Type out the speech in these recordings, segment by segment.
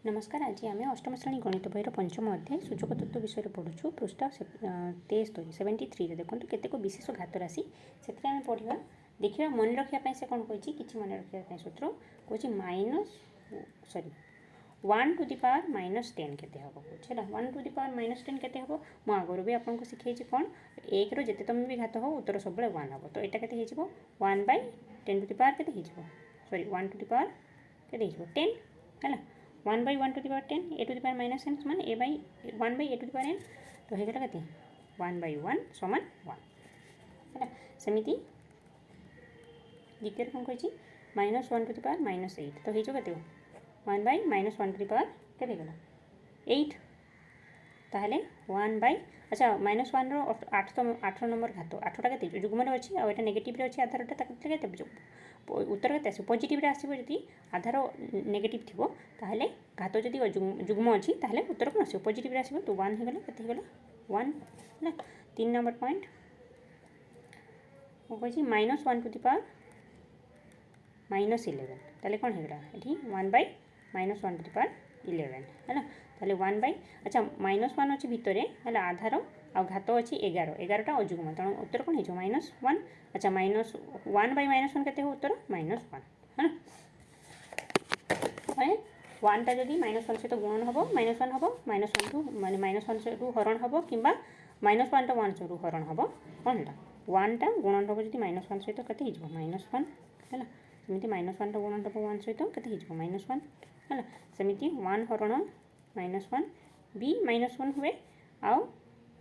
नमस्कार। आज आम अष्टम श्रेणी गणित बहीर पंचम अध्याय सूचक तत्व विषय पढ़ुछु। पृष्ठ 73 देखो केतेक विशेष घात राशि से पढ़ा देखा मन रखापी से कौन कही कि मन रखापी सूत्र कौन -1 टू दी पावर -10 केते हम कहे 1 टू दी पावर -10 केते हम मु आगुरी भी आपको शिखाई कौन एक जिते तुम भी घात हो उत्तर सब 1 हम तो यहाँ के 1/10 टू दी पावर के सॉरी 1 टू दी पावर के 10 है 1/1 to the power 10 a to the power -n समान a by 1/a to the power n तो होगा के 1/1 समान 1 है सेमती द्वितीय कौन कही -1 टू दी पावर -8 तो हो के 1/-1 टू दी पावर के 8 ताहले 1/ अच्छा -1 रो 8 नंबर घात 8टा के जुग्म अच्छी आटा नेगेटिव अच्छी आधारटा के उत्तर के पॉजिटिव आसो जी आधार नेगेटिव थी ताहले घात जदि जुग्म अच्छी ताहले उत्तर कौन आसो पॉजिटिव आसो तो 1 होगला के 1 है 3 नंबर पॉइंट कही -1 टू दी पावर -11 ताहले कौन होगला ये 1/-1 टू दी पावर 11 है ताहले 1/ अच्छा -1 अच्छी भितर है आधार आ घात अच्छी 11टा अजुग्म तेणु उत्तर कौन हो -1 अच्छा -1/-1 के उत्तर -1 है 1 टा जदि -1 सहित गुणन हम -1 हम -1 टू माने -1 रु हरण हम कि -1 टा 1 रु हरण हम कौन है 1 टा गुणन हम जी -1 सहित के -1 है सेमती -1 टा गुणन हम 1 सहित के -1 है सेमती 1 हरण -1 भी -1 हुए आउ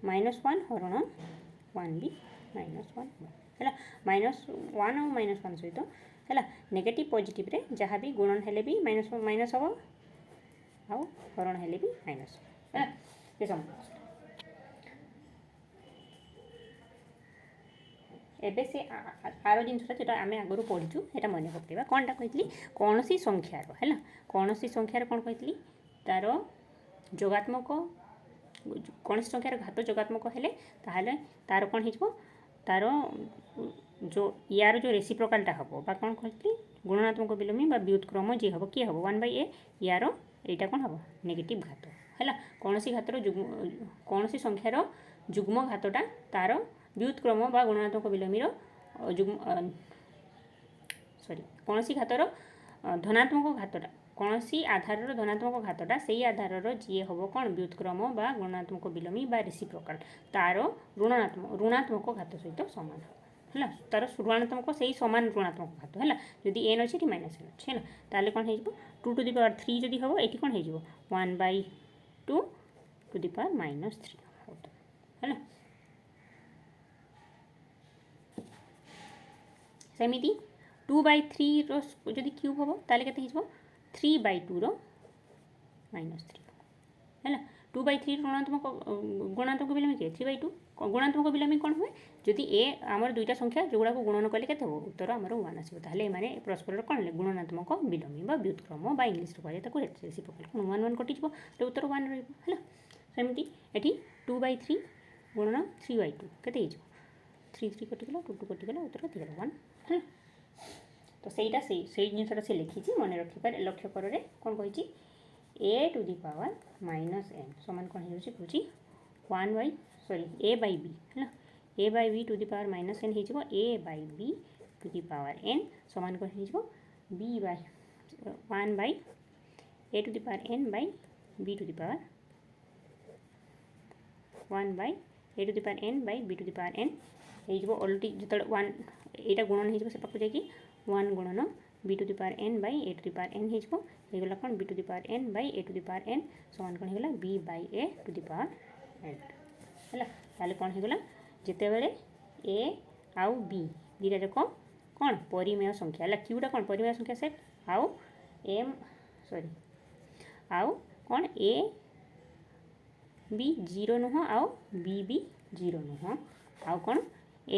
-1 हरण 1 भी -1 है -1 और -1 सहित है नेगेटिव पॉजिटिव रे जहाँ भी गुणन हेले भी माइनस हम आउ हरण हेले भी माइनस है ये समझ एबे से आर जिनसा जो आम आगुरी पढ़ीचु ये मन पकड़ा कौनटा कही कौन सी संख्यार है कौन सी संख्यार कौन कही तार जोगात्मक कौन सी संख्यार घात जोगात्मक हेले ताहले तार कौन हो तार जो यार जो रेसिप्रोकालटा हम बा कौन कहती गुणनात्मक विलोमी बा व्युत्क्रम जी हम किए हम 1/a यार यहाँ कौन हम नेगेटिव घात है कौन सी घातर कौन सी संख्यार जुग्म घातटा तार व्युत्क्रम बा गुणात्मक विलोमी जुग्म सॉरी कौन सी घातर धनात्मक घातटा कौन सी आधार धनात्मक घातटा से आधार जी हम कौन व्युत्क्रम बा गुणात्मक विलोमी बा रेसिप्रोकाल तार ऋणात्मक घात सहित सामान है तार ऋणात्मक से सामान ऋणात्मक घात है जदि एन अच्छे -n अच्छे है ताले कौन हो 2 टू दी पावर 3 जदि हम ये कौन हो 1/2 टू दी पावर -3 है सेमती 2/3 री क्यूब हम ताले के 3/2 -3 है 2/3 गुणात्मक विलोमी किए 3/2 गुणात्मक विलोमी कौन हुए जदि ए आमर दुईटा संख्या जोगुड़ा गुणन कले के उत्तर आमर 1 आसो ताहले माने परस्पर कौन है गुणनात्मक विलोमी बा व्युत्क्रम बा इंग्लिश कह रेसिप्रोकाल कौन 1 1 कटिज तो उत्तर 1 रहा सेमती ये 2/3 गुणन 3/2 के 3 3 कटिगला 2 2 कटिगला उत्तर दिगला 1 है तो सहीटा से जिनसा से लिखी मन रखिपार लक्ष्य कर कौन कही a to the power -n समान कौन हो कौन 1/a/b है a/b to the power -n हो a/b to the power n समान कौन हो b/1/a to the power n/b to the power 1/a to the power n/b to the power n हो अलरेडी जो 1 यहाँ गुणन हो से पाक जाकि 1 गुणन b to the power n/a to the power n होगला कौन b to the power n/a to the power n समान कौन होगा b/a to the power n है ताले कौन होगला जिते बड़े a आउ b दीटा जाक कौन परिमेय संख्या है क्यूटा कौन परिमेय संख्या सेट आउ m सॉरी आउ कौन a b 0 नुह आउ b भी 0 नुह आउ कौन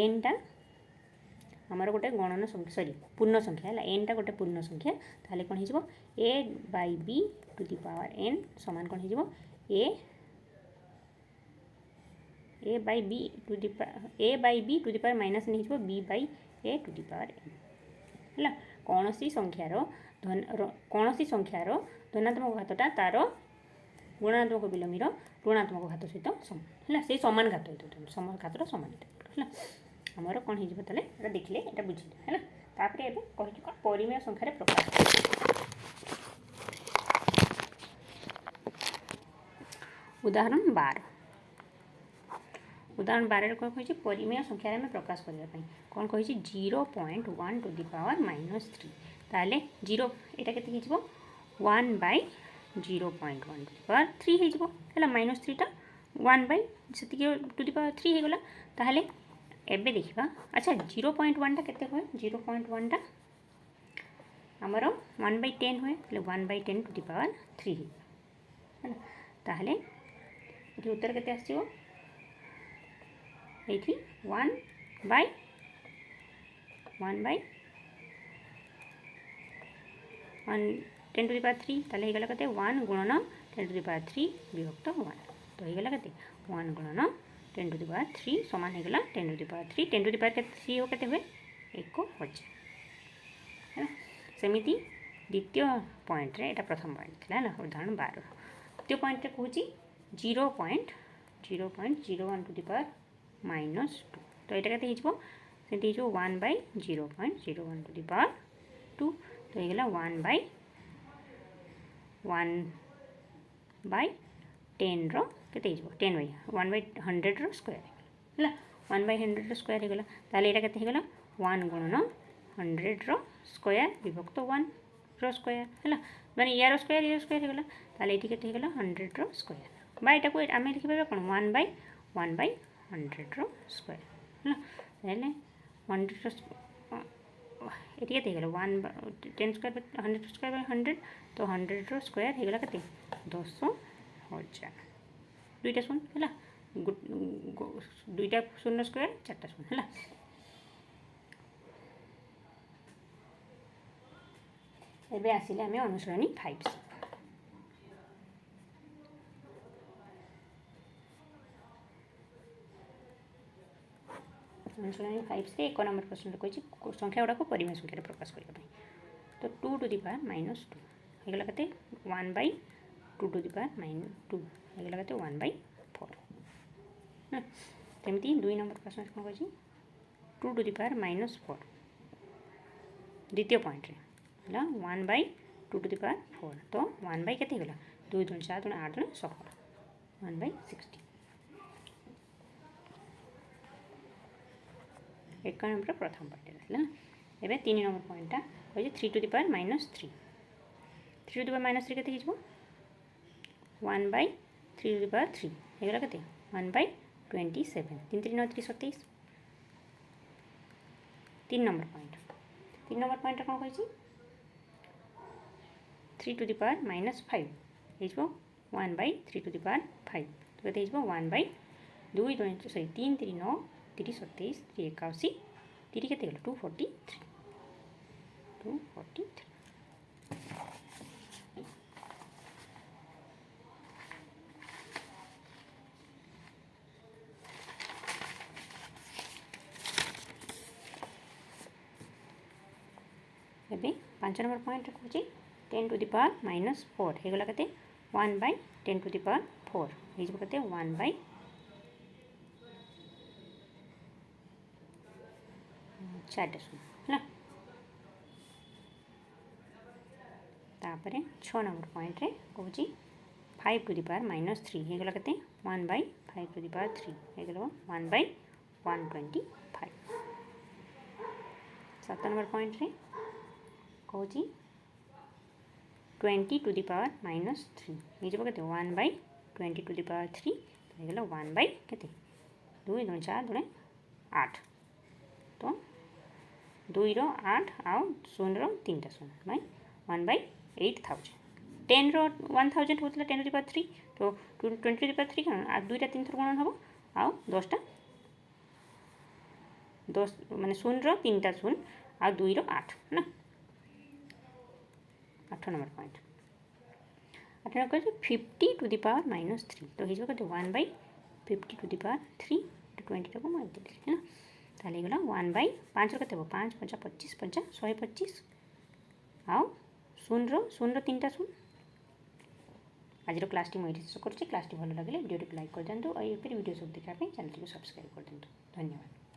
n टा आमर गोटे गणन संख्या सॉरी पूर्ण संख्या है n टा गोटे पूर्ण संख्या ताहले कौन हो a/b to the power n समान कौन हो a/b to the power -n हो b/a to the power n है कौन सी संख्यार धनात्मक घातटा तार गुणात्मक विलोमीर ऋणात्मक घात सहित समान है से सामान घात होता है घातर सामान है आमर कौन हो देखिले ये बुझे है तापर एवं कही कौन परिमेय संख्यार प्रकाश उदाहरण 12 उदाहरण 12 कौन कही परिमेय संख्यार आम प्रकाश करने कौन कही 0.1 टू द पावर -3 ताले 0 यहाँ के 1 बाय 0.1 टू द पावर 3 है -3टा 1 बाय से टू द पावर 3 होगला ताहले एबे देखा अच्छा 0.1टा केते हुए 0.1टा आमर 1 बाय 10 हुए 1 बाय 10 टू द पावर 3 है ताहले ये उत्तर केते आसीबो एठी 1 बाय 10 टू द पावर 3 ताले हेगला केते 1 गुणन 10 टू द पावर 3 विभक्त 1 तो हेगला केते 1 गुणन 10 टू द पावर 3 समान हेगला 10 to the power 3 10 to the power केते 3 हो केते हुए 1000 है सेमिति द्वितीय पॉइंट रे एटा प्रथम पॉइंट थिला ना उदाहरण 12 द्वितीय पॉइंट रे कहूची 0.01 टू द पावर -2 तो यहाँ के से 1 बाय 0.01 टू द पावर 2 तो ये 1 बाय 10 के 10 बाय 1 बाय 100 स्क्वायर है 1 बाय 100 स्क्वायर होगला ताले यहाँ के 1 गुणन 100 स्क्वायर विभक्त 1 स्क्वायर है माने यार स्क्वायर होगला ताले ये के 100 स्क्वायर बा यहाँ को आम लिखिपर कौन 1 बाय 100 स्क्वायर है 100 ये के 1 10 स्क्वायर 100 स्क्वायर बाय 100 तो 100 स्क्वायर होगला के 10,000 दुईटा शून्य है दुईटा शून्य स्क्वायर 4टा शून्य है एबे आसिले आमे अनुसरणी 5 अनुसरणी 5 से 1 नंबर प्रश्न कही संख्या गुड़ाक परिमेय संख्यार प्रकाश करने तो 2 टू द पावर -2 होगला के 1 बाय 2 टू द पावर -2 होगला के 1 बाय 4 सेमती 2 नंबर प्रश्न कौन कही 2 टू द पावर -4 द्वितीय पॉइंट रे है 1 बाय 2 टू द पावर 4 तो 1 बाय के 2 2 4 2 8 2 16 1 बाय 60 एक नंबर प्रथम पॉइंट है एवं 3 नंबर पॉइंटा कही 3 to the power -3 3 to the power -3 के 1 बाय 3 टू द पावर 3 होगला के 1 बाय 27 3 3 9 3 27 3 नंबर पॉइंट कौन कही 3 टू द पावर -5 हो 1 बाय 3 टू द पावर 5 तो कहते 1 बाय 2 सॉरी 3 3 9 3 27 3 81 3 के 243 एबे 5 नंबर पॉइंट कहूँ 10 टू द पावर -4 होगला के 1 बाय 10 टू द पावर 4 होते 1 बाय 4टा शून्य है तापर 6 नंबर पॉइंट रे कहूँ 5 टू द पावर -3 होगला के 1 बाय 5 टू द पावर 3 होगला 1 बाय 125 7 नंबर पॉइंट रे कहूँ 20 टू द पावर -3 हो के 1 बाय 20 टू द पावर 3 होगला 1 बाय के 2 2 4 2 8 तो 2 रो 8 आउ 0 रो 3टा शून्य बाय 1 बाय 8000 10 रो 1000 होता 10 टू द पावर 3 तो 20 टू द पावर 3 क्या आ 2टा 3 थर गुणन हम आउ 10टा 10 माने 0 रो 3टा शून्य आ 2 रो 8 ना 8 number point 8 number 50 to the power -3 तो हो 1 बाय 50 टू द पावर 3 20 टाक मार्क है ना ताले गला 1 बाय 5 के 5 5 25 5 125 आउ 0 रो 3टा शून्य आज क्लास टी मुझे शेष करुँच क्लास टी भल लगे वीडियो लाइक कर दिखाँ और ये वीडियो सब देखा चैनल को सब्सक्राइब कर दिखाँ धन्यवाद।